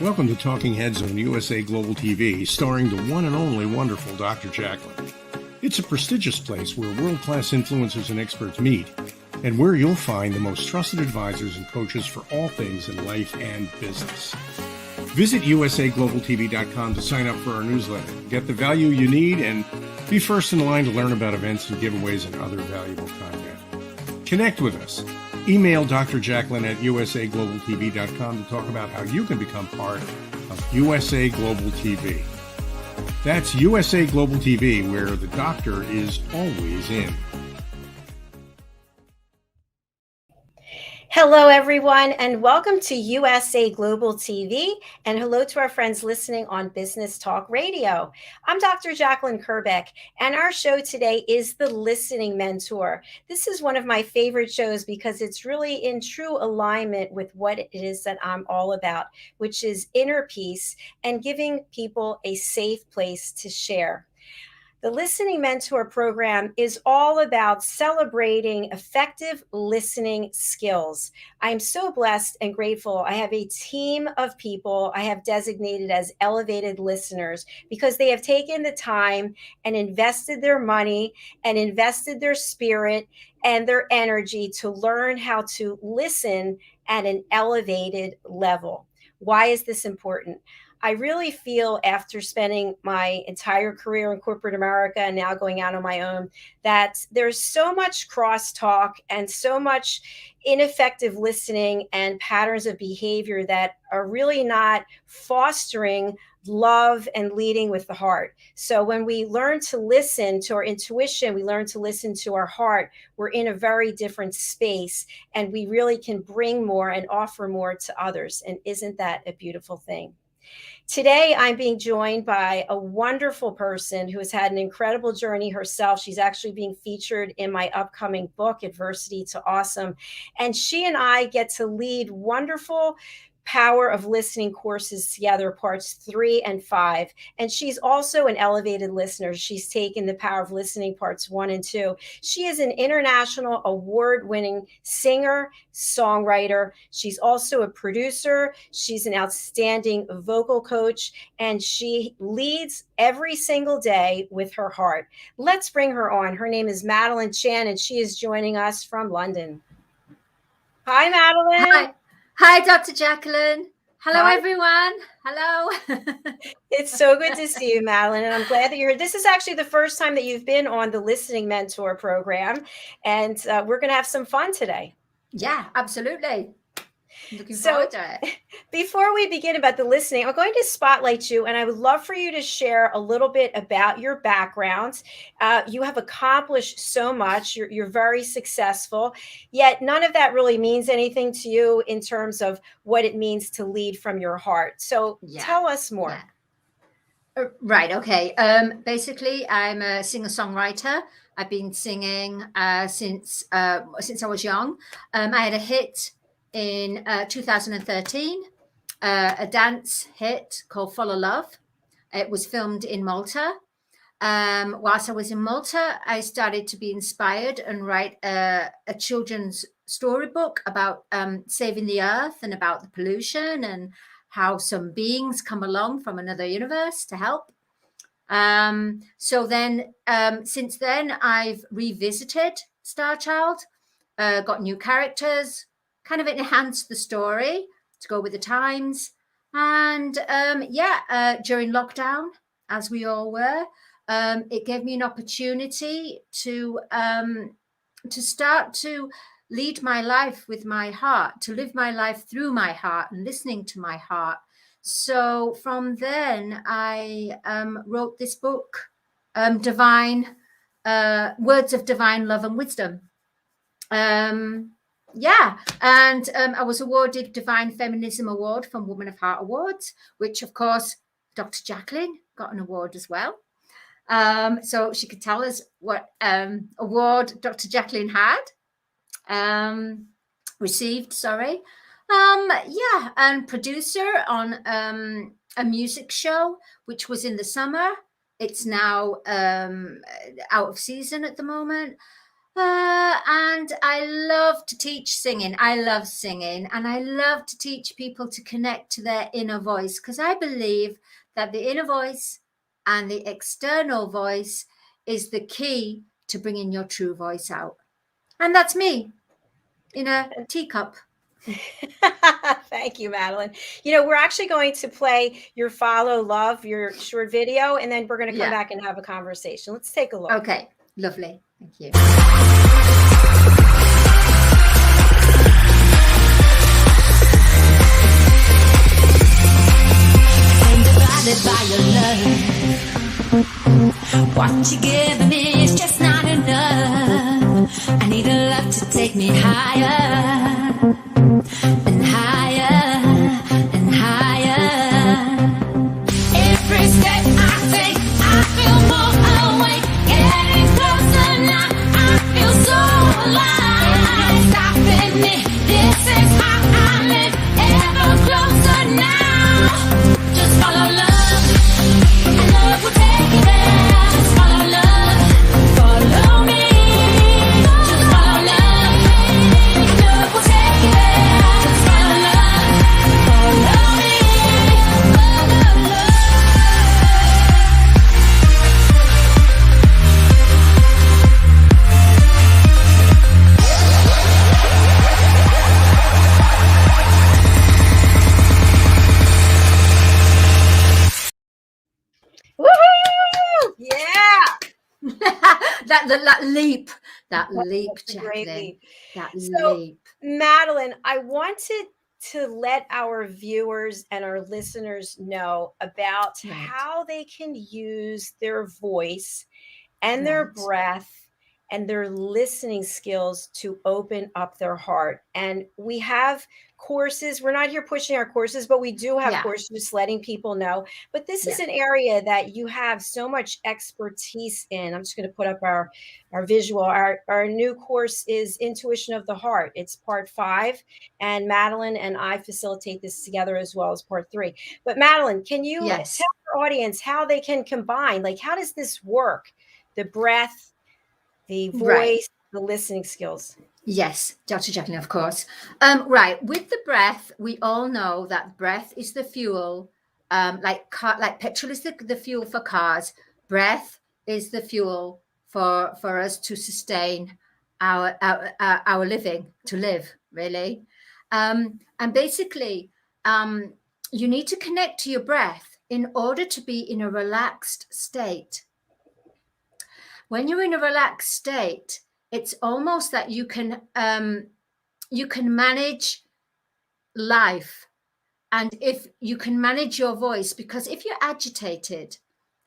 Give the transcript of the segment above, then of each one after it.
Welcome to Talking Heads on USA Global TV, starring the one and only wonderful Dr. Jacalyn. It's a prestigious place where world-class influencers and experts meet, and where you'll find the most trusted advisors and coaches for all things in life and business. Visit usaglobaltv.com to sign up for our newsletter, get the value you need, and be first in line to learn about events and giveaways and other valuable content. Connect with us. Email Dr. Jacalyn at usaglobaltv.com to talk about how you can become part of USA Global TV. That's USA Global TV, where the doctor is always in. Hello, everyone, and welcome to USA Global TV, and hello to our friends listening on Business Talk Radio. I'm Dr. Jacalyn Kerbeck, and our show today is The Listening Mentor. This is one of my favorite shows because it's really in true alignment with what it is that I'm all about, which is inner peace and giving people a safe place to share. The Listening Mentor program is all about celebrating effective listening skills. I'm so blessed and grateful. I have a team of people I have designated as elevated listeners because they have taken the time and invested their money and invested their spirit and their energy to learn how to listen at an elevated level. Why is this important? I really feel, after spending my entire career in corporate America and now going out on my own, that there's so much crosstalk and so much ineffective listening and patterns of behavior that are really not fostering love and leading with the heart. So when we learn to listen to our intuition, we learn to listen to our heart, we're in a very different space, and we really can bring more and offer more to others. And isn't that a beautiful thing? Today, I'm being joined by a wonderful person who has had an incredible journey herself. She's actually being featured in my upcoming book, Adversity to Awesome. And she and I get to lead wonderful Power of Listening courses together, parts 3 and 5. And she's also an elevated listener. She's taken the Power of Listening parts 1 and 2. She is an international award-winning singer, songwriter. She's also a producer. She's an outstanding vocal coach, and she leads every single day with her heart. Let's bring her on. Her name is Madalene Chan, and she is joining us from London. Hi, Madalene. Hi, Dr. Jacalyn. Hello, everyone. Hello. It's so good to see you, Madalene, and I'm glad that you're here. This is actually the first time that you've been on the Listening Mentor program, and we're going to have some fun today. Yeah, absolutely. Looking forward to it. Before we begin about the listening, I'm going to spotlight you, and I would love for you to share a little bit about your background. You have accomplished so much. You're very successful, yet none of that really means anything to you in terms of what it means to lead from your heart. So tell us more. Yeah. Right. Okay. Basically, I'm a singer-songwriter. I've been singing since I was young. I had a hit in 2013, a dance hit called Follow Love. It was filmed in Malta. Whilst I was in Malta, I started to be inspired and write a children's storybook about saving the earth and about the pollution and how some beings come along from another universe to help. So then, since then, I've revisited Star Child, got new characters, kind of enhanced the story to go with the times. And during lockdown, as we all were, it gave me an opportunity to start to lead my life with my heart, to live my life through my heart and listening to my heart. So from then, I wrote this book, Divine Words of Divine Love and Wisdom. And I was awarded Divine Feminism Award from Woman of Heart Awards, which, of course, Dr. Jacalyn got an award as well. So she could tell us what award Dr. Jacalyn had received, and producer on a music show, which was in the summer. It's now out of season at the moment. And I love to teach singing. I love singing, and I love to teach people to connect to their inner voice, because I believe that the inner voice and the external voice is the key to bringing your true voice out. And that's me in a teacup. Thank you, Madalene. You know, we're actually going to play your Follow Love, your short video, and then we're going to come back and have a conversation. Let's take a look. Okay, lovely. Thank you. By your love, what you giving me is just not enough. I need a love to take me higher and higher and higher. Every step I take, I feel more awake. Getting closer now, I feel so alive. Stopping me, this is how I live. Ever closer now. Just follow love. Love will take you there. Just follow love. Follow me. Just follow love. Love will take you there. Just follow love. Follow me. Follow love. Woohoo! Yeah. that leap, That's a great Jacalyn. leap. That So, leap. Madalene, I wanted to let our viewers and our listeners know about how they can use their voice and their breath and their listening skills to open up their heart. And we have courses. We're not here pushing our courses, but we do have courses just letting people know. But this is an area that you have so much expertise in. I'm just going to put up our visual. Our new course is Intuition of the Heart. It's part 5, and Madalene and I facilitate this together as well as part 3. But Madalene, can you tell our audience how they can combine? Like, how does this work? The breath, the voice, the listening skills. Yes, Dr. Jacalyn, of course. Right. With the breath, we all know that breath is the fuel. Like petrol is the fuel for cars. Breath is the fuel for us to sustain our living, to live, really. And basically, you need to connect to your breath in order to be in a relaxed state. When you're in a relaxed state, it's almost that you can manage life, and if you can manage your voice, because if you're agitated,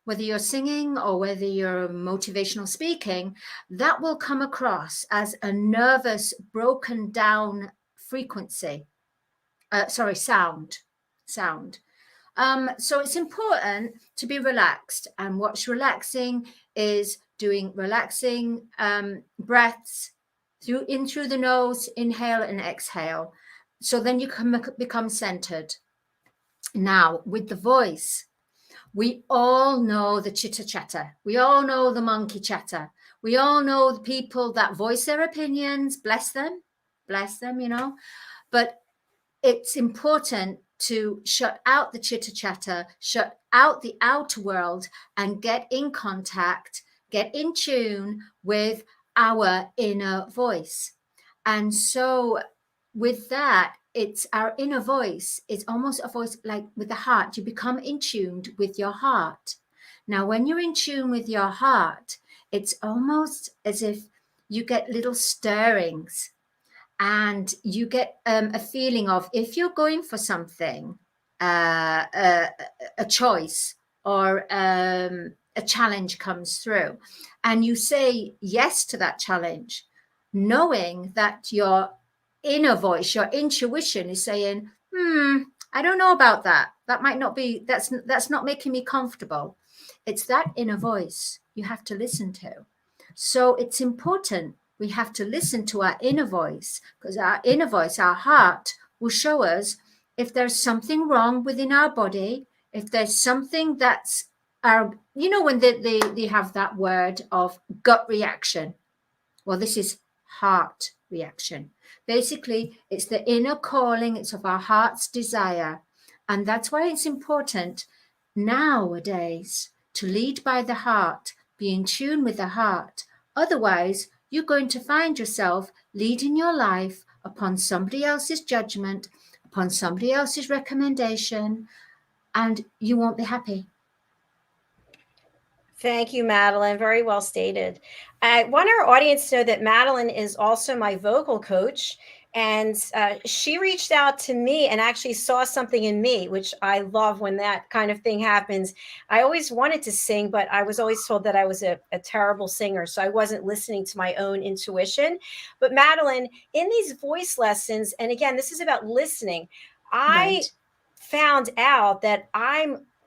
whether you're singing or whether you're motivational speaking, that will come across as a nervous, broken down frequency. Sound. So it's important to be relaxed, and what's relaxing is doing relaxing breaths through the nose, inhale and exhale. So then you can become centered. Now, with the voice, we all know the chitter chatter. We all know the monkey chatter. We all know the people that voice their opinions. Bless them, you know. But it's important to shut out the chitter chatter, shut out the outer world, and get in contact, get in tune with our inner voice. And so with that, it's our inner voice. It's almost a voice like with the heart. You become in tune with your heart. Now, when you're in tune with your heart, it's almost as if you get little stirrings, and you get a feeling of, if you're going for something, a choice or a challenge comes through, and you say yes to that challenge, knowing that your inner voice, your intuition is saying, I don't know about that. That might not be, that's not making me comfortable. It's that inner voice you have to listen to. So it's important. We have to listen to our inner voice, because our inner voice, our heart, will show us if there's something wrong within our body, if there's something that's when they have that word of gut reaction. Well, this is heart reaction. Basically, it's the inner calling. It's of our heart's desire. And that's why it's important nowadays to lead by the heart, be in tune with the heart. Otherwise, you're going to find yourself leading your life upon somebody else's judgment, upon somebody else's recommendation, and you won't be happy. Thank you, Madalene. Very well stated. I want our audience to know that Madalene is also my vocal coach. And she reached out to me and actually saw something in me, which I love when that kind of thing happens. I always wanted to sing, but I was always told that I was a terrible singer. So I wasn't listening to my own intuition. But Madalene, in these voice lessons, and again, this is about listening, I found out that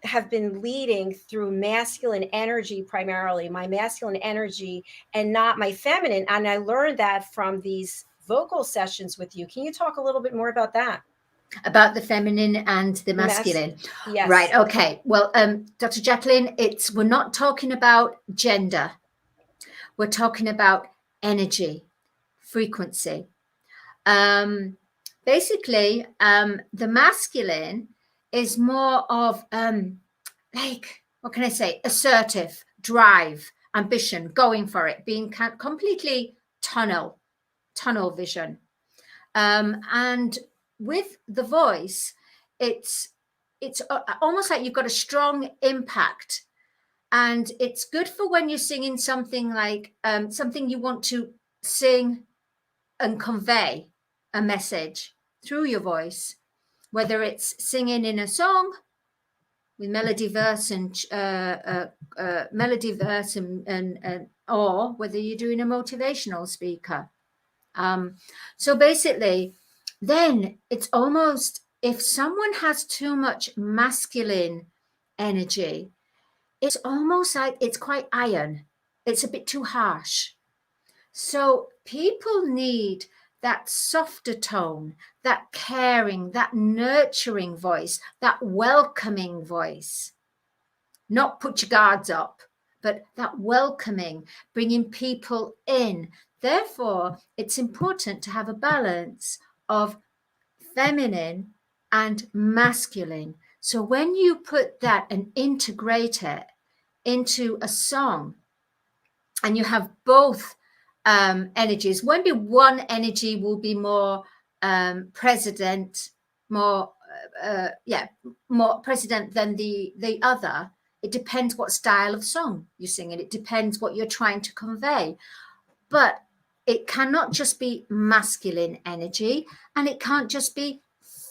have been leading through masculine energy, primarily my masculine energy, and not my feminine. And I learned that from these vocal sessions with you. Can you talk a little bit more about that? About the feminine and the masculine? Yes. Right. Okay. Well, Dr. Jacalyn, we're not talking about gender. We're talking about energy, frequency. Basically, the masculine is more of like, what can I say, assertive, drive, ambition, going for it, being completely tunnel vision. And with the voice, it's almost like you've got a strong impact, and it's good for when you're singing something like something you want to sing and convey a message through your voice, whether it's singing in a song with melody verse and or whether you're doing a motivational speaker. So basically, then it's almost, if someone has too much masculine energy, it's almost like it's quite iron. It's a bit too harsh. So people need that softer tone, that caring, that nurturing voice, that welcoming voice. Not put your guards up, but that welcoming, bringing people in. Therefore, it's important to have a balance of feminine and masculine. So when you put that and integrate it into a song, and you have both energies, maybe one energy will be more president, more president than the other. It depends what style of song you're singing. It depends what you're trying to convey. But it cannot just be masculine energy, and it can't just be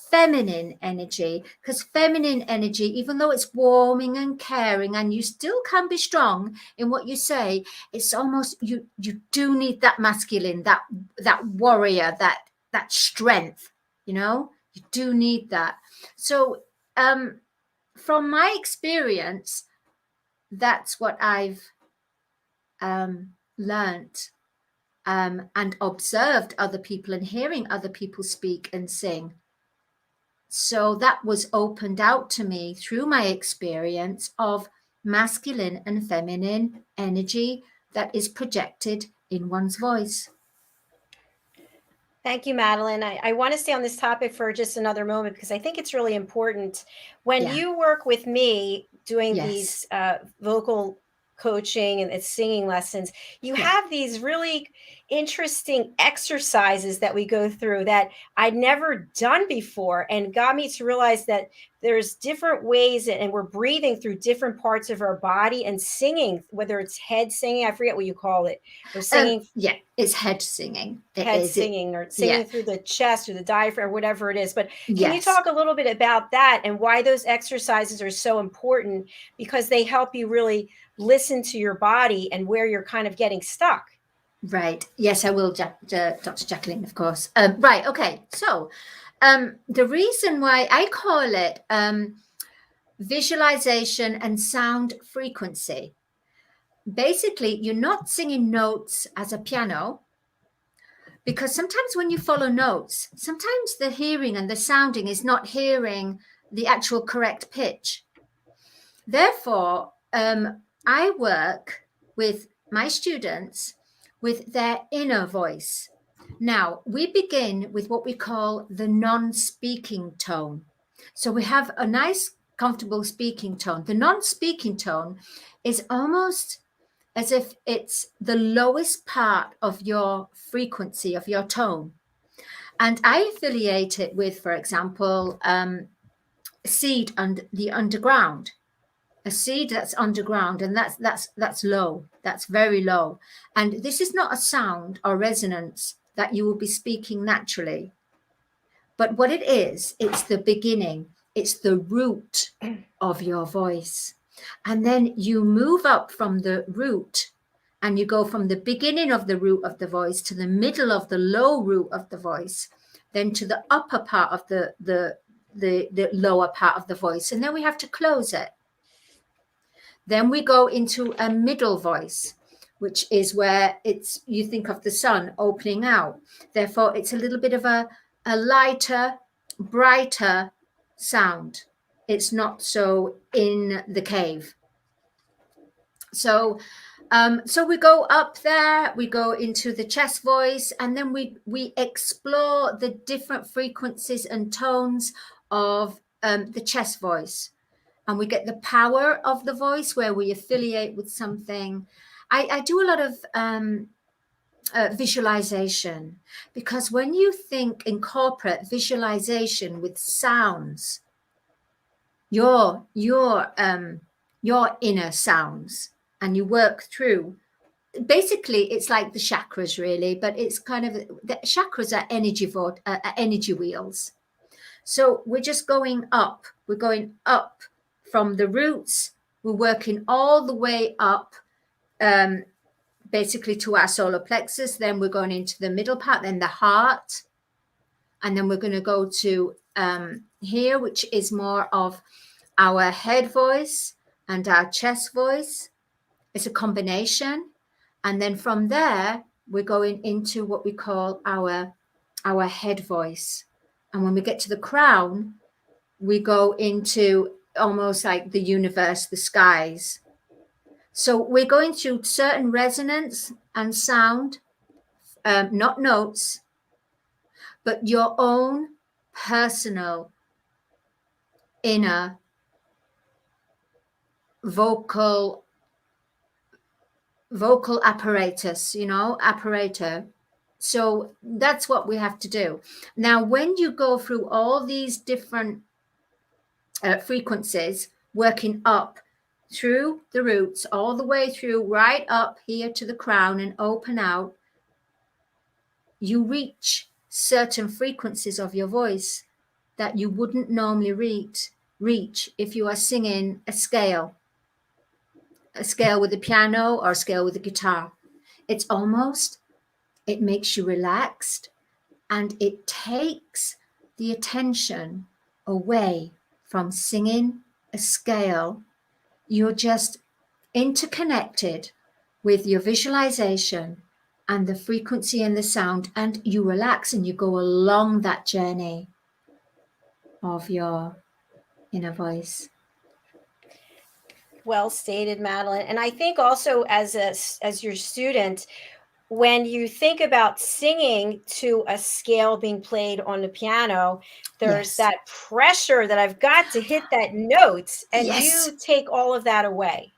feminine energy, because feminine energy, even though it's warming and caring, and you still can be strong in what you say, it's almost you do need that masculine, that warrior, that strength, you do need that. So from my experience, that's what I've learned and observed other people and hearing other people speak and sing. So that was opened out to me through my experience of masculine and feminine energy that is projected in one's voice. Thank you, Madalene. I want to stay on this topic for just another moment because I think it's really important. When you work with me doing these vocal coaching and singing lessons, you have these really interesting exercises that we go through that I'd never done before, and got me to realize that there's different ways, and we're breathing through different parts of our body and singing, whether it's head singing, I forget what you call it, or singing. It's head singing. Singing or singing through the chest or the diaphragm or whatever it is. But can you talk a little bit about that and why those exercises are so important? Because they help you really listen to your body and where you're kind of getting stuck. Right. Yes, I will, Dr. Jacalyn, of course. Right. Okay. So the reason why I call it visualization and sound frequency, basically, you're not singing notes as a piano, because sometimes when you follow notes, sometimes the hearing and the sounding is not hearing the actual correct pitch. Therefore, I work with my students with their inner voice. Now, we begin with what we call the non-speaking tone. So we have a nice, comfortable speaking tone. The non-speaking tone is almost as if it's the lowest part of your frequency, of your tone. And I affiliate it with, for example, seed under the underground. A seed that's underground, and that's low. That's very low. And this is not a sound or resonance that you will be speaking naturally. But what it is, it's the beginning. It's the root of your voice. And then you move up from the root, and you go from the beginning of the root of the voice to the middle of the low root of the voice, then to the upper part of the lower part of the voice. And then we have to close it. Then we go into a middle voice, which is where it's, you think of the sun opening out. Therefore, it's a little bit of a lighter, brighter sound. It's not so in the cave. So we go up there, we go into the chest voice, and then we explore the different frequencies and tones of the chest voice. And we get the power of the voice where we affiliate with something. I do a lot of visualization, because when you incorporate visualization with sounds, your inner sounds, and you work through, basically it's like the chakras really, but it's kind of, the chakras are energy wheels. So we're just going up. We're going up from the roots. We're working all the way up, basically to our solar plexus. Then we're going into the middle part, then the heart. And then we're going to go to here, which is more of our head voice and our chest voice. It's a combination. And then from there, we're going into what we call our head voice. And when we get to the crown, we go into almost like the universe, the skies. So we're going through certain resonance and sound, not notes, but your own personal inner vocal apparatus, apparator. So that's what we have to do. Now, when you go through all these different frequencies, working up through the roots, all the way through, right up here to the crown and open out, you reach certain frequencies of your voice that you wouldn't normally reach if you are singing a scale with a piano or a scale with a guitar. It makes you relaxed, and it takes the attention away from singing a scale. You're just interconnected with your visualization and the frequency and the sound, and you relax and you go along that journey of your inner voice. Well stated, Madalene. And I think also as your student, when you think about singing to a scale being played on the piano, there's that pressure that I've got to hit that note, and you take all of that away.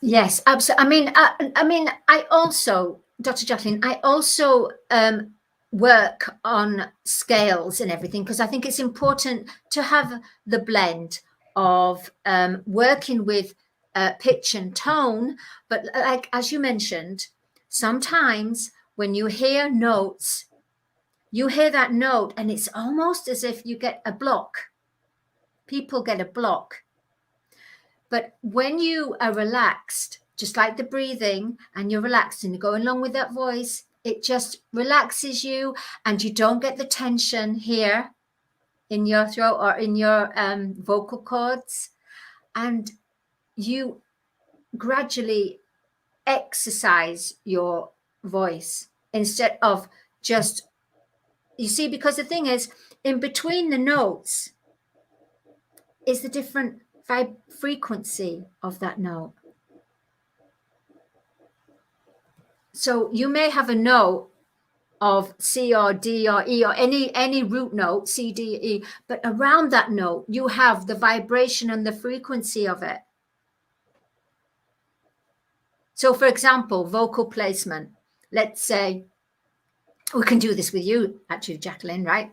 Yes, absolutely. I mean, I also, Dr. Jacalyn, I also work on scales and everything, because I think it's important to have the blend of working with pitch and tone. But like, as you mentioned, sometimes when you hear notes, you hear that note and it's almost as if you get a block. People get a block. But when you are relaxed, just like the breathing, and you're relaxed and you're going along with that voice, it just relaxes you, and you don't get the tension here in your throat or in your vocal cords. And you gradually exercise your voice instead of just, you see, because the thing is, in between the notes is the different frequency of that note. so you may have a note of C or D or E or any root note, C, D, E, but around that note, you have the vibration and the frequency of it. So for example, vocal placement, let's say, we can do this with you actually, Jacalyn, right?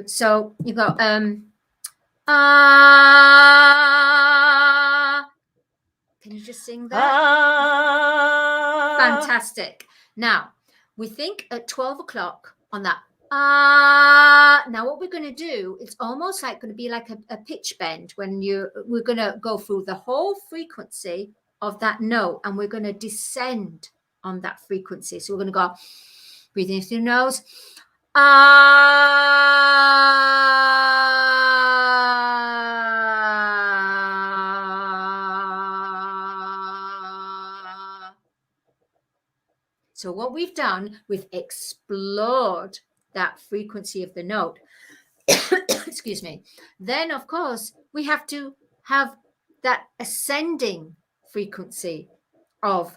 So you go, can you just sing that? Fantastic. Now, we think at 12 o'clock on that. Now what we're going to do, it's almost like going to be like a pitch bend when we're going to go through the whole frequency of that note, and we're going to descend on that frequency. So we're going to go breathing through the nose. So what we've done, we've explored that frequency of the note. Excuse me. Then, of course, we have to have that ascending frequency of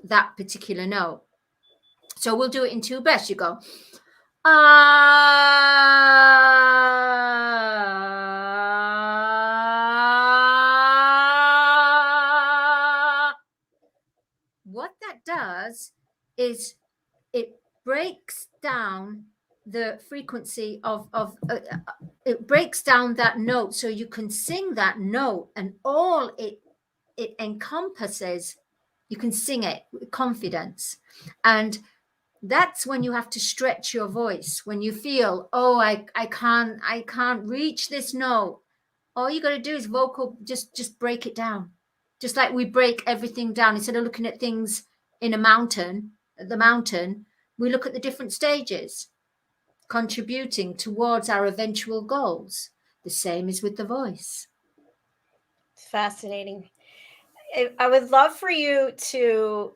that particular note. So we'll do it in two breaths. You go, What that does is it breaks down the frequency of it breaks down that note, so you can sing that note, and all it encompasses, you can sing it with confidence. And that's when you have to stretch your voice. When you feel, oh, I can't reach this note, all you got to do is vocal, just break it down. Just like we break everything down. Instead of looking at things in the mountain, we look at the different stages contributing towards our eventual goals. The same is with the voice. Fascinating. I would love for you to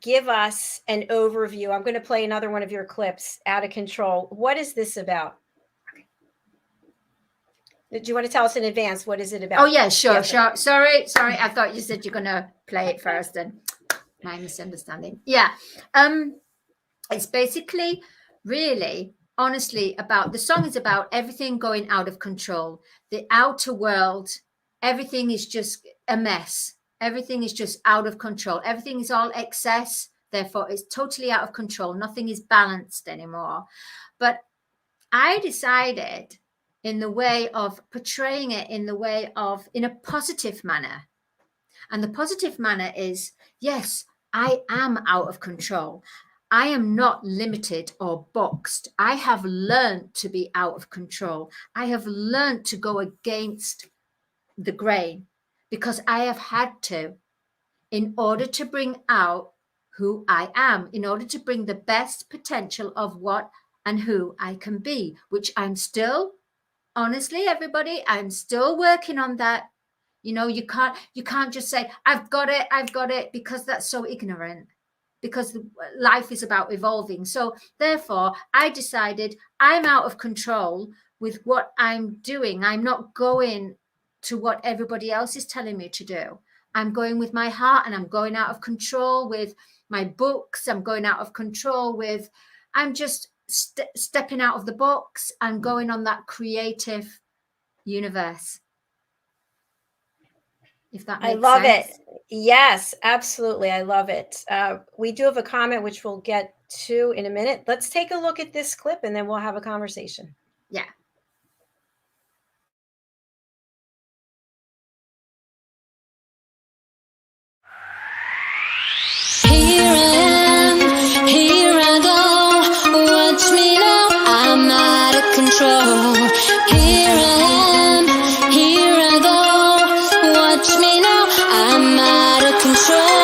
give us an overview. I'm going to play another one of your clips, Out of Control. What is this about? Do you want to tell us in advance? What is it about? Oh, yeah, sure. Sorry. I thought you said you're going to play it first, and my misunderstanding. Yeah. It's basically really, honestly, the song is about everything going out of control. The outer world, everything is just a mess. Everything is just out of control. Everything is all excess. Therefore, it's totally out of control. Nothing is balanced anymore. But I decided, in the way of portraying it in a positive manner. And the positive manner is, yes, I am out of control. I am not limited or boxed. I have learned to be out of control. I have learned to go against the grain because I have had to, in order to bring out who I am, in order to bring the best potential of what and who I can be, which I'm still, honestly, everybody, I'm still working on that. You know, you can't just say, I've got it, because that's so ignorant, because life is about evolving. So therefore, I decided I'm out of control with what I'm doing. I'm not going to what everybody else is telling me to do. I'm going with my heart, and I'm going out of control with my books. I'm going out of control with, I'm just stepping out of the box and going on that creative universe. If that makes sense. I love it. Yes, absolutely. I love it. We do have a comment, which we'll get to in a minute. Let's take a look at this clip, and then we'll have a conversation. Yeah. Here I am, here I go. Watch me now, I'm out of control. Here I am, here I go. Watch me now, I'm out of control.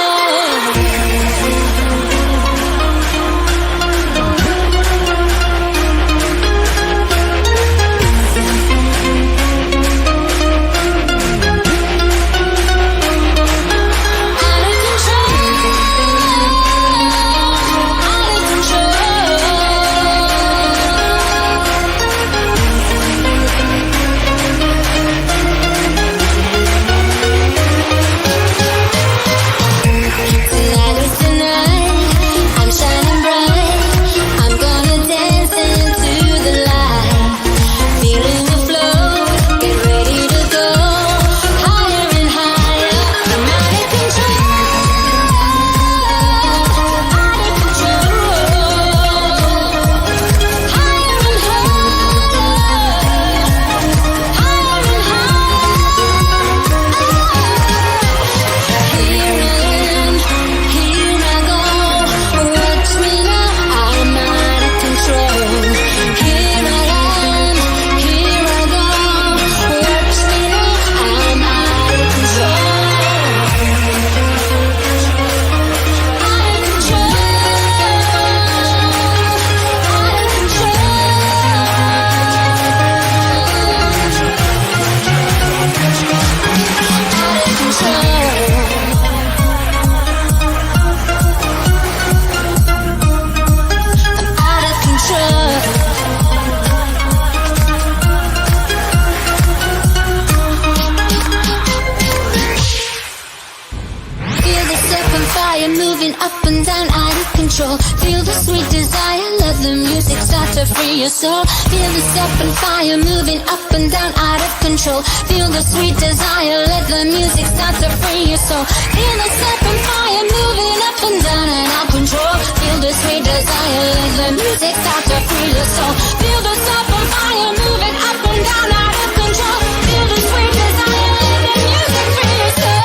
moving up and down, out of control. Feel the sweet desire, let the music start to free your soul. Feel the step and fire, moving up and down, out of control. Feel the sweet desire, let the music start to free your soul. Feel the step and fire, moving up and down and out of control. Feel the sweet desire, let the music start to free your soul. Feel the step and fire, moving up and down, out of control. Feel the sweet desire, let the music free your soul.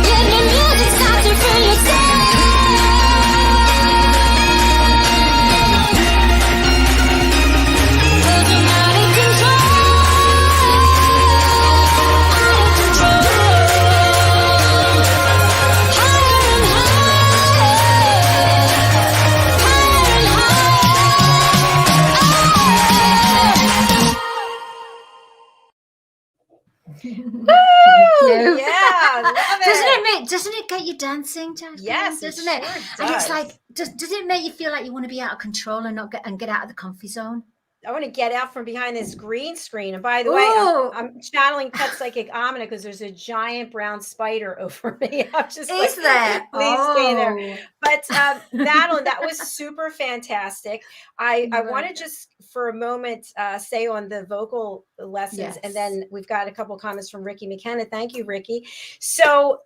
Let the music start to free your soul. Yeah, love it. Doesn't it get you dancing, Jacalyn? Yes, doesn't it it? sure And it's does. like, does it make you feel like you want to be out of control and not get out of the comfy zone? I want to get out from behind this green screen. And by the way, Ooh. I'm channeling pet psychic Amina because there's a giant brown spider over me. I'm just Is there? please stay there. Oh. But Madalene, that was super fantastic. I want to just for a moment stay on the vocal lessons, and Yes. then we've got a couple comments from Ricky McKenna. Thank you, Ricky. So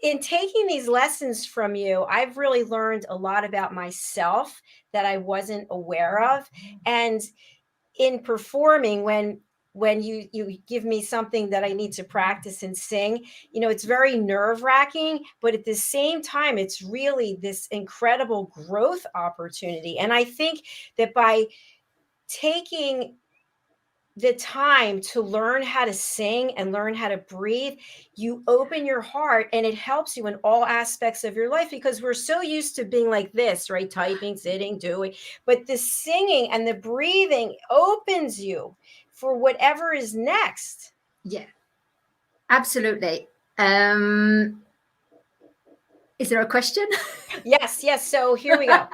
in taking these lessons from you, I've really learned a lot about myself that I wasn't aware of. And in performing, when you give me something that I need to practice and sing, you know, it's very nerve-wracking, but at the same time, it's really this incredible growth opportunity. And I think that by taking the time to learn how to sing and learn how to breathe, you open your heart, and it helps you in all aspects of your life, because we're so used to being like this, right? Typing, sitting, doing, but the singing and the breathing opens you for whatever is next. Yeah, absolutely. Is there a question? Yes. So here we go.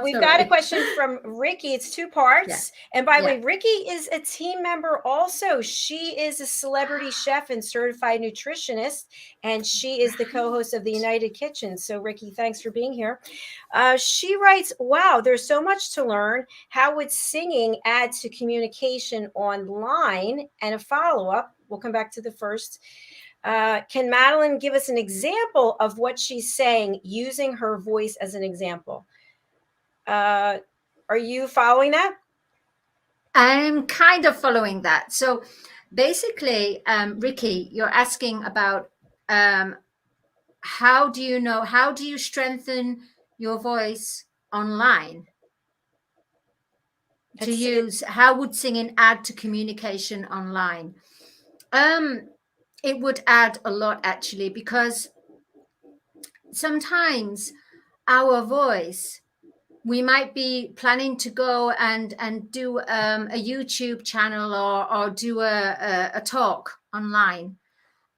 We've got a question from Ricky. It's two parts. Yeah. And by the way, Ricky is a team member also. She is a celebrity chef and certified nutritionist, and she is the co-host of the United Kitchen. So Ricky, thanks for being here. She writes, wow, there's so much to learn. How would singing add to communication online? And a follow-up, we'll come back to the first. Can Madalene give us an example of what she's saying using her voice as an example? Are you following that? I'm kind of following that. So basically, Ricky, you're asking about how do you strengthen your voice online? How would singing add to communication online? It would add a lot, actually, because sometimes our voice, we might be planning to go and do a YouTube channel or do a talk online.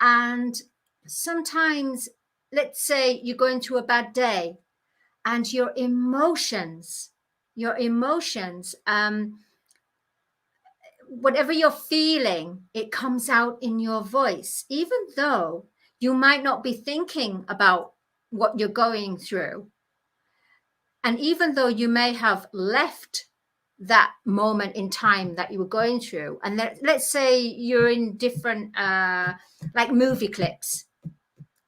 And sometimes, let's say you're going through a bad day and your emotions, whatever you're feeling, it comes out in your voice, even though you might not be thinking about what you're going through. And even though you may have left that moment in time that you were going through, and let's say you're in different, like movie clips,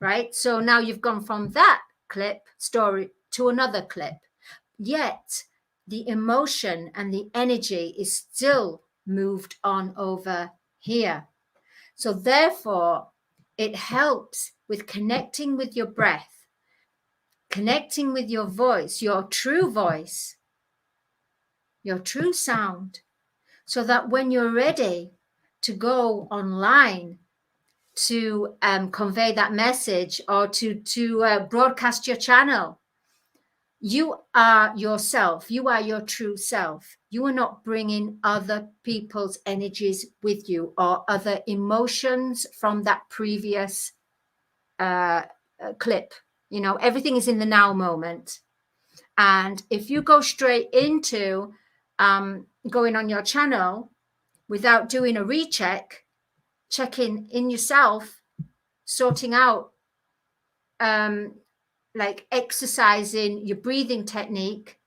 right? So now you've gone from that clip story to another clip, yet the emotion and the energy is still moved on over here. So therefore, it helps with connecting with your breath, connecting with your voice, your true sound, so that when you're ready to go online to convey that message or to broadcast your channel, you are yourself. You are your true self. You are not bringing other people's energies with you or other emotions from that previous clip. You know, everything is in the now moment. And if you go straight into going on your channel without doing a recheck, checking in yourself, sorting out like exercising your breathing technique,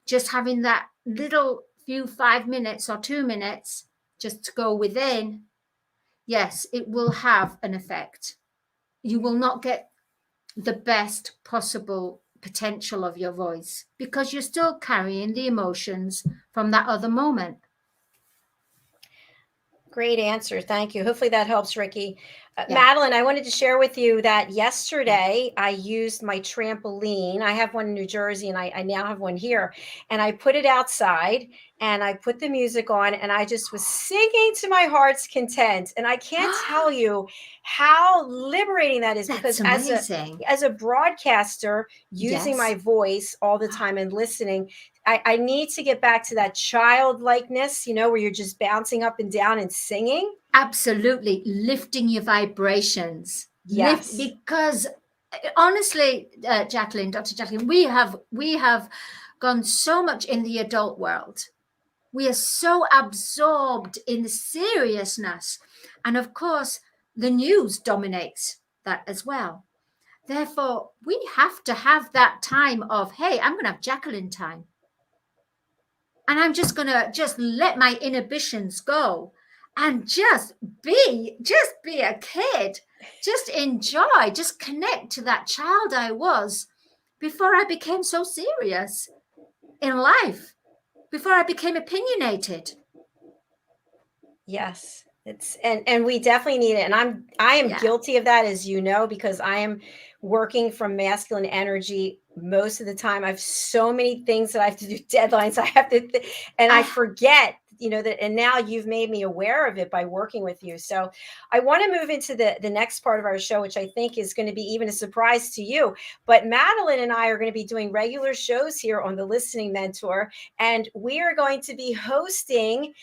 just having that little few 5 minutes or 2 minutes just to go within, yes, it will have an effect. You will not get the best possible potential of your voice because you're still carrying the emotions from that other moment. Great answer. Thank you. Hopefully that helps, Ricky. Yeah. Madalene, I wanted to share with you that yesterday I used my trampoline. I have one in New Jersey and I now have one here. And I put it outside and I put the music on and I just was singing to my heart's content. And I can't tell you how liberating that is. That's because amazing. as a broadcaster, using Yes. my voice all the time and listening, I need to get back to that childlikeness, where you're just bouncing up and down and singing. Absolutely. Lifting your vibrations. Yes. Because honestly, Jacalyn, Dr. Jacalyn, we have gone so much in the adult world. We are so absorbed in the seriousness. And of course, the news dominates that as well. Therefore, we have to have that time of, hey, I'm going to have Jacalyn time. And I'm just going to let my inhibitions go and just be a kid, just enjoy, just connect to that child I was before I became so serious in life, before I became opinionated. Yes. And we definitely need it. And I am Yeah. guilty of that, as you know, because I am working from masculine energy most of the time. I have so many things that I have to do, deadlines I have to, and I forget, that, and now you've made me aware of it by working with you. So I want to move into the next part of our show, which I think is going to be even a surprise to you. But Madalene and I are going to be doing regular shows here on the Listening Mentor, and we are going to be hosting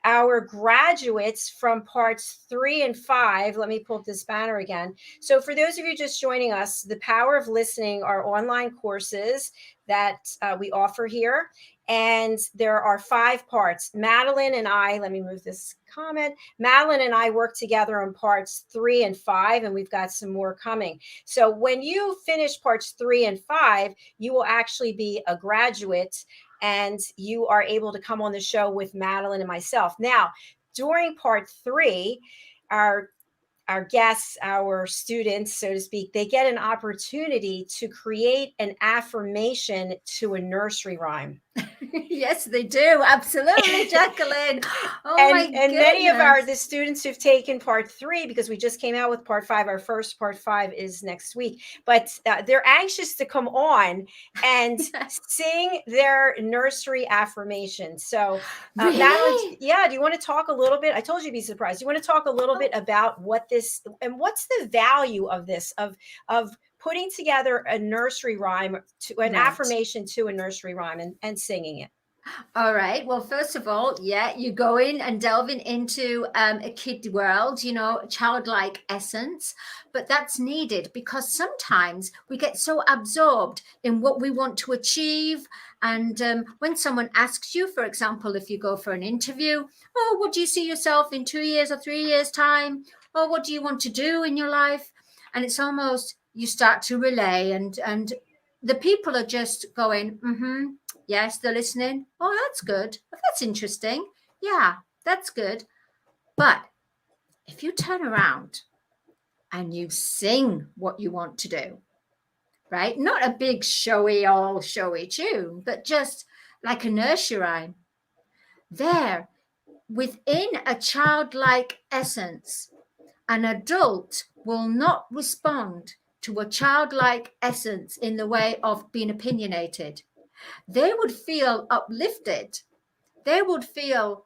our graduates from parts 3 and 5. Let me pull up this banner again. So for those of you just joining us, The Power of Listening are online courses that we offer here. And there are 5 parts. Madalene and I, let me move this comment. Madalene and I work together on parts 3 and 5, and we've got some more coming. So when you finish parts 3 and 5, you will actually be a graduate and you are able to come on the show with Madalene and myself. Now, during part 3, our guests, our students, so to speak, they get an opportunity to create an affirmation to a nursery rhyme. Yes, they do. Absolutely, Jacalyn. And many of the students who've taken part 3, because we just came out with part 5, our first part 5 is next week, but they're anxious to come on and sing their nursery affirmations. So really? Madalene, do you want to talk a little bit? I told you to be surprised. You want to talk a little bit about what this, and what's the value of this, of putting together a nursery rhyme to an affirmation to a nursery rhyme and singing it? All right. Well, first of all, you go in and delving into a kid world, childlike essence, but that's needed because sometimes we get so absorbed in what we want to achieve. And when someone asks you, for example, if you go for an interview, oh, what do you see yourself in 2 years or 3 years time? Or what do you want to do in your life? And it's almost, you start to relay and the people are just going, yes, they're listening. Oh, that's good. That's interesting. Yeah, that's good. But if you turn around and you sing what you want to do, right? Not a big showy tune, but just like a nursery rhyme. There, within a childlike essence, an adult will not respond to a childlike essence in the way of being opinionated. They would feel uplifted. They would feel,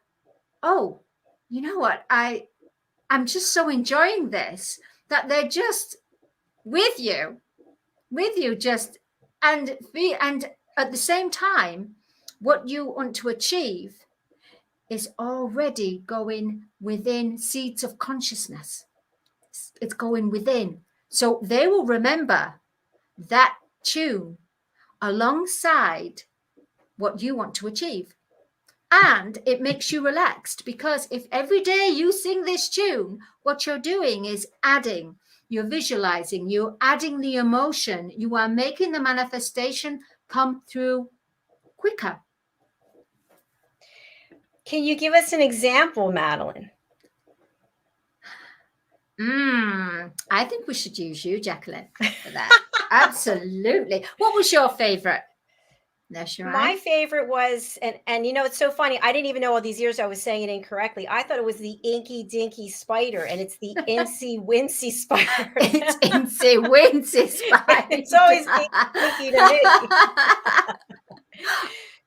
oh, you know what? I'm just so enjoying this, that they're just with you just, and at the same time, what you want to achieve is already going within seeds of consciousness. It's going within. So they will remember that tune alongside what you want to achieve. And it makes you relaxed, because if every day you sing this tune, what you're doing is adding, you're visualizing, you're adding the emotion, you are making the manifestation come through quicker. Can you give us an example, Madalene? I think we should use you, Jacalyn, for that. Absolutely. What was your favorite? My favorite was, and you know, it's so funny. I didn't even know all these years I was saying it incorrectly. I thought it was the Inky Dinky Spider, and it's the Incy Wincy Spider. It's Incy Wincy Spider. It's always Inky to me.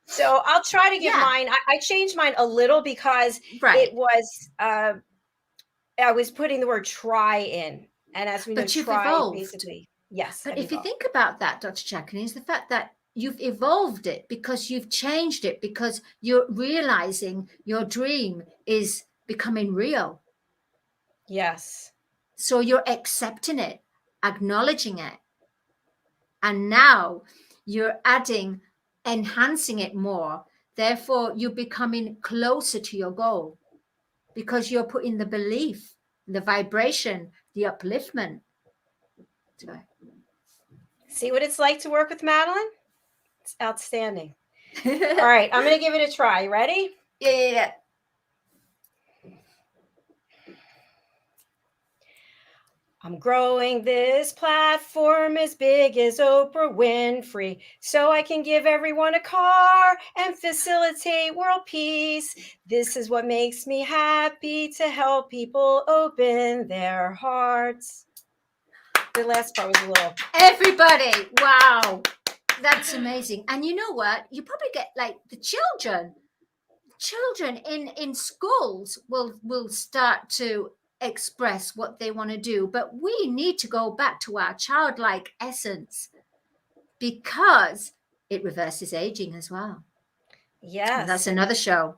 So I'll try to give mine. I changed mine a little because it was, I was putting the word try in. And as we know, try evolved. Basically. Yes. But if you think about that, Dr. Jacalyn, is the fact that you've evolved it, because you've changed it, because you're realizing your dream is becoming real. Yes. So you're accepting it, acknowledging it. And now you're adding, enhancing it more. Therefore, you're becoming closer to your goal, because you're putting the belief, the vibration, the upliftment. See what it's like to work with Madalene? It's outstanding. All right, I'm going to give it a try. Ready? Yeah. I'm growing this platform as big as Oprah Winfrey, so I can give everyone a car and facilitate world peace. This is what makes me happy, to help people open their hearts. The last part was a little... Everybody, wow. That's amazing. And you know what? You probably get like the children in schools will start to express what they want to do. But we need to go back to our childlike essence, because it reverses aging as well. Yes. And that's another show.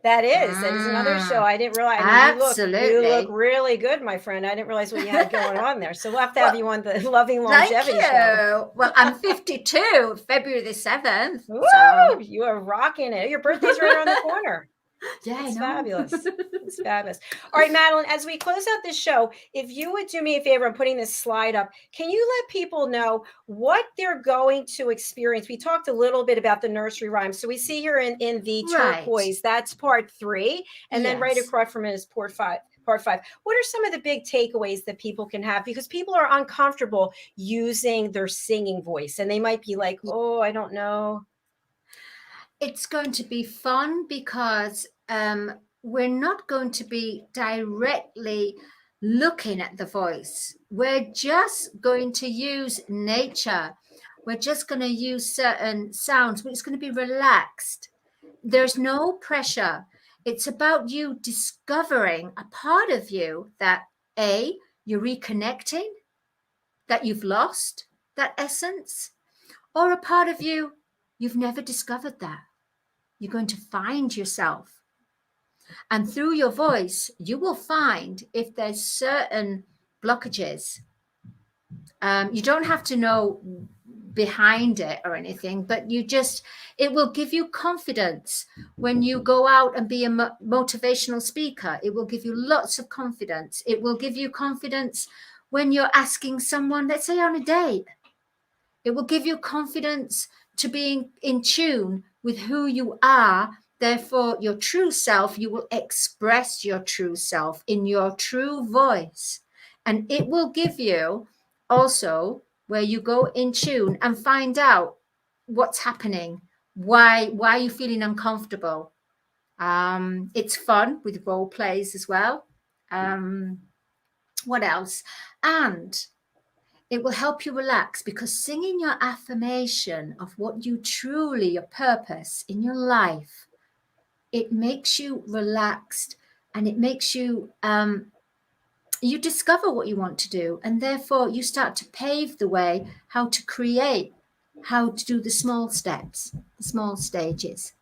That is another show. I didn't realize. Absolutely. You look really good, my friend. I didn't realize what you had going on there. So we'll have to have you on the Loving Longevity show. Well, I'm 52, February the 7th. Woo! So. You are rocking it. Your birthday's right around the corner. Yeah, it's fabulous. It's fabulous. All right, Madalene, as we close out this show, if you would do me a favor, I'm putting this slide up. Can you let people know what they're going to experience? We talked a little bit about the nursery rhymes. So we see here in the turquoise, that's part 3. And then right across from it is part 5. What are some of the big takeaways that people can have? Because people are uncomfortable using their singing voice, and they might be like, oh, I don't know. It's going to be fun, because we're not going to be directly looking at the voice. We're just going to use nature. We're just going to use certain sounds. It's going to be relaxed. There's no pressure. It's about you discovering a part of you that you're reconnecting, that you've lost that essence, or a part of you've never discovered that. You're going to find yourself. And through your voice, you will find if there's certain blockages. You don't have to know behind it or anything, but it will give you confidence when you go out and be a motivational speaker. It will give you lots of confidence. It will give you confidence when you're asking someone, let's say on a date. It will give you confidence to being in tune with who you are. Therefore, your true self, you will express your true self in your true voice. And it will give you also where you go in tune and find out what's happening, why are you feeling uncomfortable. It's fun with role plays as well. What else? And it will help you relax, because singing your affirmation of what you truly, your purpose in your life, it makes you relaxed, and it makes you, you discover what you want to do. And therefore you start to pave the way, how to create, how to do the small steps, the small stages.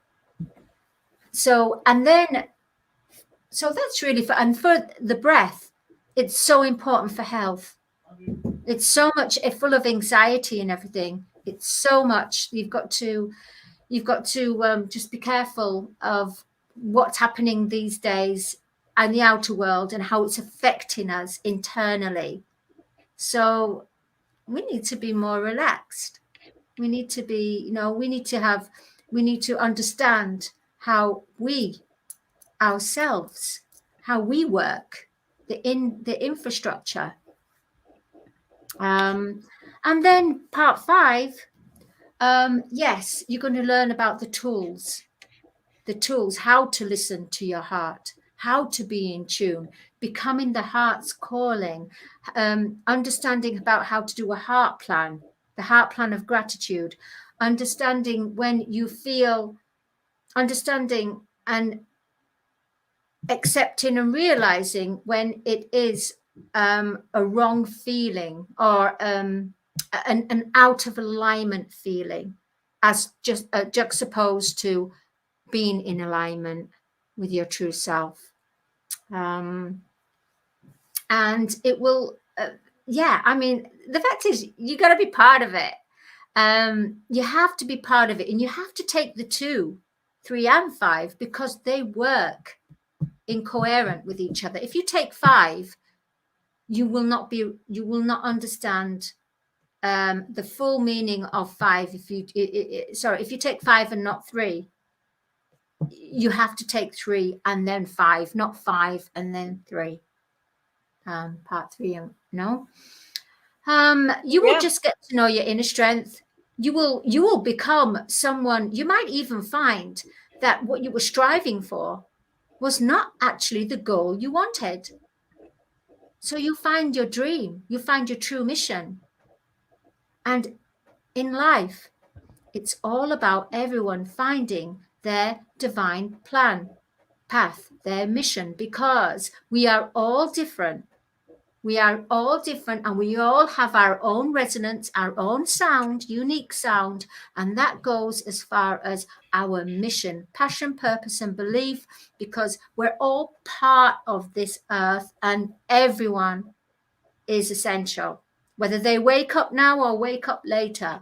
So that's really for, and for the breath, it's so important for health. It's so much full of anxiety and everything. It's so much. You've got to you've got to just be careful of what's happening these days and the outer world and how it's affecting us internally. So we need to be more relaxed. We need to be, we need to understand how we ourselves, how we work, the infrastructure. And then part 5, yes, you're going to learn about the tools, how to listen to your heart, how to be in tune, becoming the heart's calling, understanding about how to do a heart plan, the heart plan of gratitude, understanding when you feel, understanding and accepting and realizing when it is a wrong feeling or an out of alignment feeling, as just juxtaposed to being in alignment with your true self. And it will, I mean, the fact is, you got to be part of it. You have to be part of it, and you have to take the 2, 3, and 5 because they work incoherent with each other. If you take 5, you will not understand the full meaning of 5. If you take 5 and not 3, you have to take 3 and then 5, not 5 and then 3. Part 3, no. You will just get to know your inner strength. You will become someone. You might even find that what you were striving for was not actually the goal you wanted. So you find your dream, you find your true mission. And in life, it's all about everyone finding their divine path, their mission, because we are all different. We are all different, and we all have our own resonance, our own sound, unique sound, and that goes as far as our mission, passion, purpose, and belief, because we're all part of this earth, and everyone is essential. Whether they wake up now or wake up later,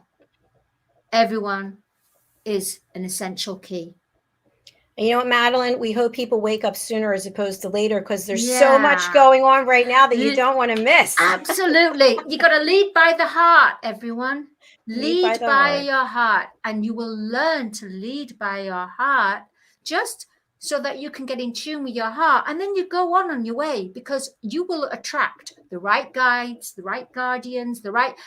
everyone is an essential key. And you know what, Madalene? We hope people wake up sooner as opposed to later, because there's so much going on right now that you don't want to miss. Absolutely. You got to lead by the heart, everyone. Lead by your heart. And you will learn to lead by your heart just so that you can get in tune with your heart. And then you go on your way, because you will attract the right guides, the right guardians, the right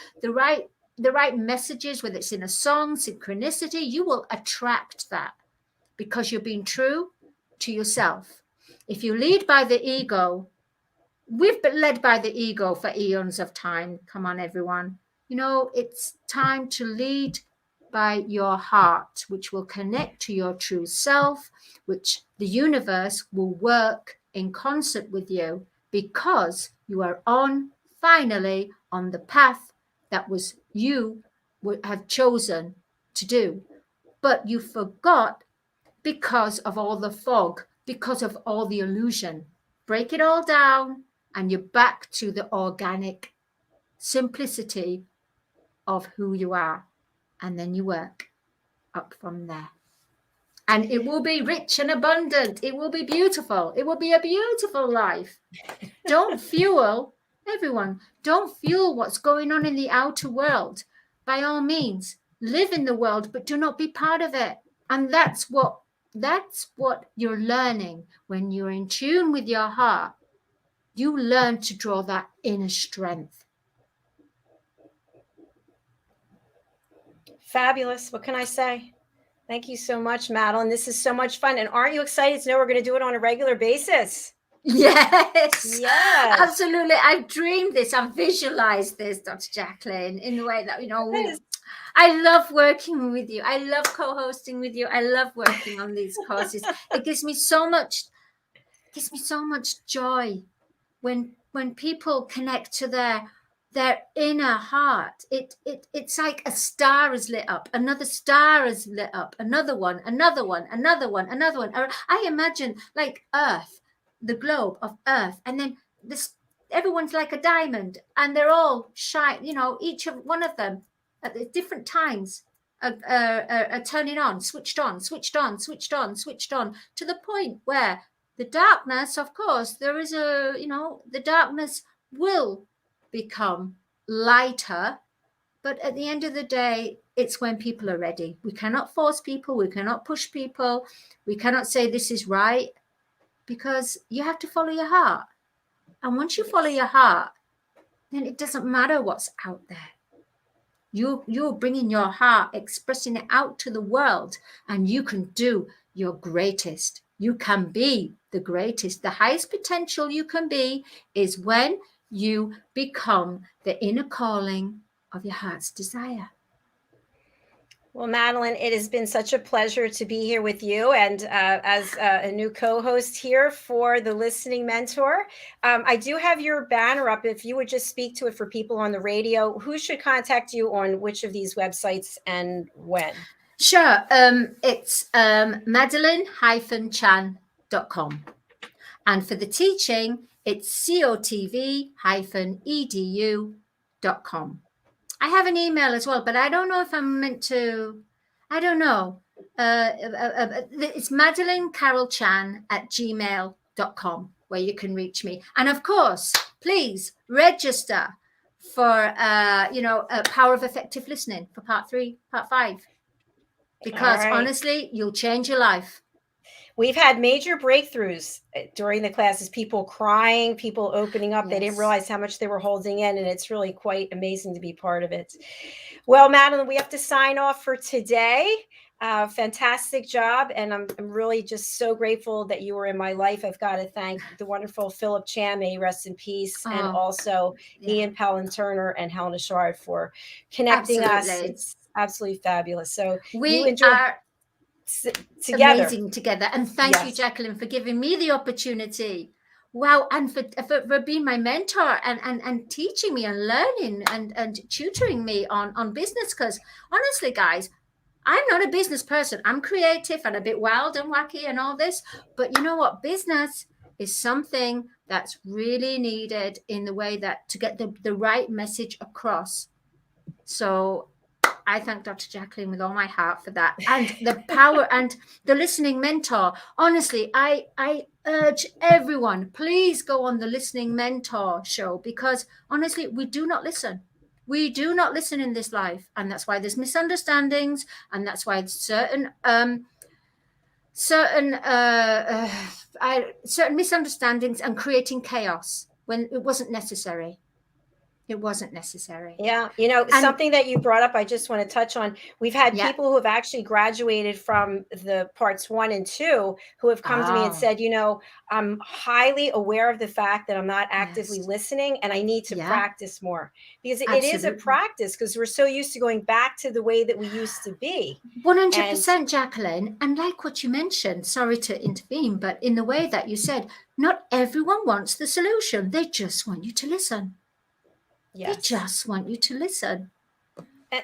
messages, whether it's in a song, synchronicity. You will attract that, because you're being true to yourself. If you lead by the ego, we've been led by the ego for eons of time. Come on, everyone. It's time to lead by your heart, which will connect to your true self, which the universe will work in concert with you, because you are finally on the path that was you would have chosen to do. But you forgot, because of all the fog, because of all the illusion. Break it all down, and you're back to the organic simplicity of who you are. And then you work up from there. And it will be rich and abundant. It will be beautiful. It will be a beautiful life. Don't fuel, everyone, don't fuel what's going on in the outer world. By all means, live in the world, but do not be part of it. And that's what you're learning when you're in tune with your heart. You learn to draw that inner strength. Fabulous. What can I say? Thank you so much, Madalene. This is so much fun. And aren't you excited to know we're going to do it on a regular basis? Yes, absolutely. I've dreamed this. I've visualized this, Dr. Jacalyn, in the way that, I love working with you. I love co-hosting with you. I love working on these courses. It gives me so much joy when people connect to their inner heart. It's like a star is lit up, another star is lit up, another one. I imagine like Earth, the globe of Earth, and then everyone's like a diamond, and they're all shine, each of one of them at different times turning on, switched on, switched on, switched on, switched on, to the point where the darkness, of course, there is the darkness will become lighter. But at the end of the day, it's when people are ready. We cannot force people. We cannot push people. We cannot say this is right, because you have to follow your heart. And once you follow your heart, then it doesn't matter what's out there. You're bringing your heart, expressing it out to the world, and you can do your greatest. You can be the greatest. The highest potential you can be is when you become the inner calling of your heart's desire. Well, Madalene, it has been such a pleasure to be here with you, and as a new co-host here for the Listening Mentor. I do have your banner up. If you would just speak to it for people on the radio, who should contact you on which of these websites and when? Sure. It's madalenecarolchan.com. And for the teaching, it's cotv-edu.com. I have an email as well, but I don't know if I'm meant to. I don't know. It's madalenecarolchan@gmail.com, where you can reach me. And of course, please register for Power of Effective Listening for part 3, part 5, because honestly, you'll change your life. We've had major breakthroughs during the classes, people crying, people opening up. Yes. They didn't realize how much they were holding in, and it's really quite amazing to be part of it. Well, Madalene, we have to sign off for today. Fantastic job. And I'm really just so grateful that you were in my life. I've got to thank the wonderful Philip Chan, may he rest in peace, and also Ian Palin-Turner and Helena Shard for connecting us. It's absolutely fabulous. So we are together. Amazing together. And thank you, Jacalyn, for giving me the opportunity. Wow. And for being my mentor and teaching me and learning and tutoring me on business. Because honestly, guys, I'm not a business person. I'm creative and a bit wild and wacky and all this. But you know what? Business is something that's really needed in the way that to get the right message across. So I thank Dr. Jacalyn with all my heart for that. And the power and the Listening Mentor. Honestly, I urge everyone, please go on the Listening Mentor show, because honestly, we do not listen. We do not listen in this life. And that's why there's misunderstandings. And that's why certain misunderstandings and creating chaos when it wasn't necessary. It wasn't necessary. Yeah. Something that you brought up, I just want to touch on. We've had people who have actually graduated from the parts 1 and 2 who have come to me and said, I'm highly aware of the fact that I'm not actively listening, and I need to practice more, because it is a practice, because we're so used to going back to the way that we used to be. 100%, Jacalyn. And like what you mentioned, sorry to intervene, but in the way that you said, not everyone wants the solution. They just want you to listen. Yes. They just want you to listen.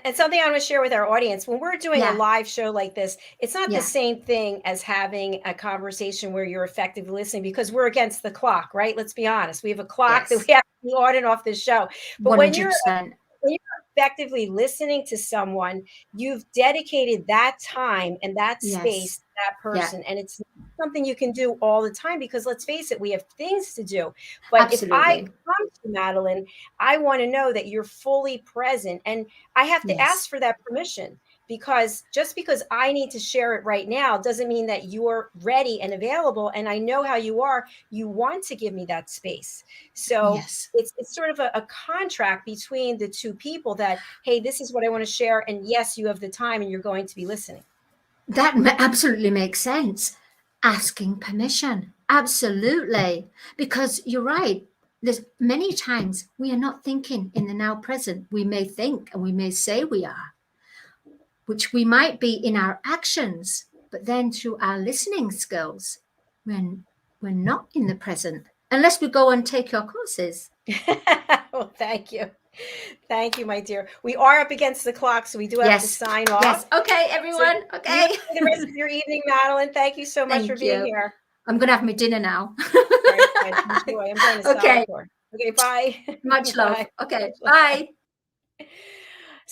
And something I want to share with our audience, when we're doing a live show like this, it's not the same thing as having a conversation where you're effectively listening, because we're against the clock, right? Let's be honest. We have a clock that we have to be on and off this show. But 100%. when you're effectively listening to someone, you've dedicated that time and that space to that person. And it's something you can do all the time, because let's face it, we have things to do. But if I come to Madalene, I want to know that you're fully present, and I have to ask for that permission, because just because I need to share it right now doesn't mean that you're ready and available. And I know how you are. You want to give me that space. So it's sort of a contract between the two people that, hey, this is what I want to share. And yes, you have the time and you're going to be listening. That absolutely makes sense. Asking permission. Absolutely. Because you're right. There's many times we are not thinking in the now present. We may think and we may say we are, which we might be in our actions, but then through our listening skills, when we're not in the present, unless we go and take your courses. Well, thank you. Thank you, my dear. We are up against the clock, so we do have to sign off. Yes. Okay, everyone. So the rest of your evening, Madalene. Thank you so much for being here. I'm going to have my dinner now. Right, enjoy. I'm going to stop. Okay, bye. Much love. Okay, bye.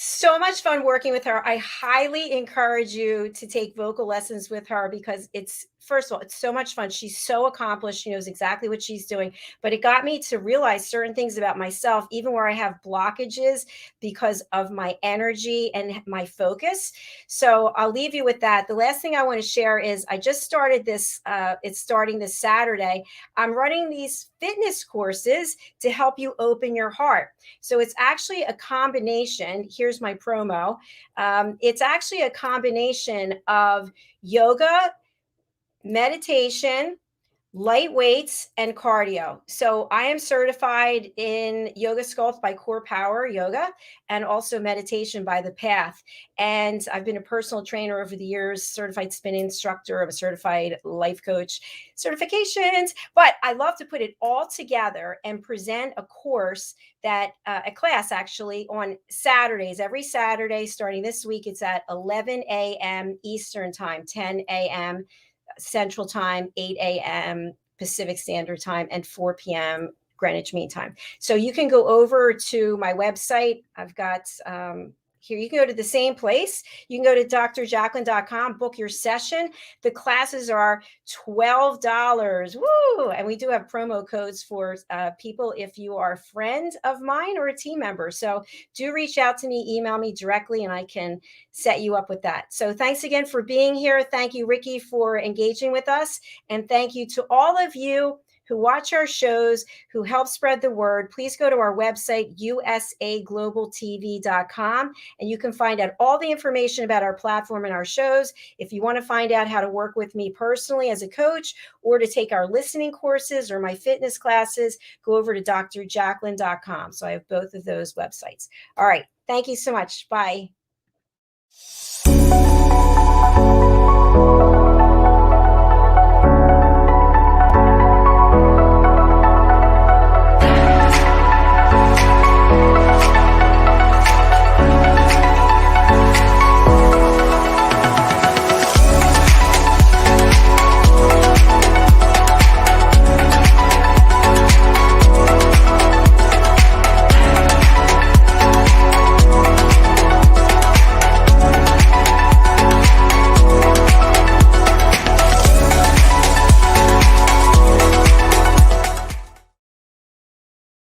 So much fun working with her. I highly encourage you to take vocal lessons with her because it's, first of all, it's so much fun. She's so accomplished. She knows exactly what she's doing. But it got me to realize certain things about myself, even where I have blockages because of my energy and my focus. So I'll leave you with that. The last thing I want to share is I just started this. It's starting this Saturday. I'm running these fitness courses to help you open your heart. So it's actually a combination. Here's my promo. It's actually a combination of yoga, meditation, light weights, and cardio. So I am certified in yoga sculpt by Core Power Yoga and also meditation by The Path. And I've been a personal trainer over the years, certified spin instructor, of a certified life coach, certifications. But I love to put it all together and present a course that a class actually on Saturdays, every Saturday starting this week. It's at 11 a.m. Eastern time, 10 a.m. Central Time, 8 a.m. Pacific Standard Time, and 4 p.m. Greenwich Mean Time. So you can go over to my website. I've got here, you can go to the same place. You can go to drjacalyn.com, book your session. The classes are $12. Woo! And we do have promo codes for people if you are a friend of mine or a team member. So do reach out to me, email me directly, and I can set you up with that. So thanks again for being here. Thank you, Ricky, for engaging with us. And thank you to all of you who watch our shows, who help spread the word. Please go to our website, usaglobaltv.com, and you can find out all the information about our platform and our shows. If you want to find out how to work with me personally as a coach or to take our listening courses or my fitness classes, go over to drjacalyn.com. So I have both of those websites. All right. Thank you so much. Bye.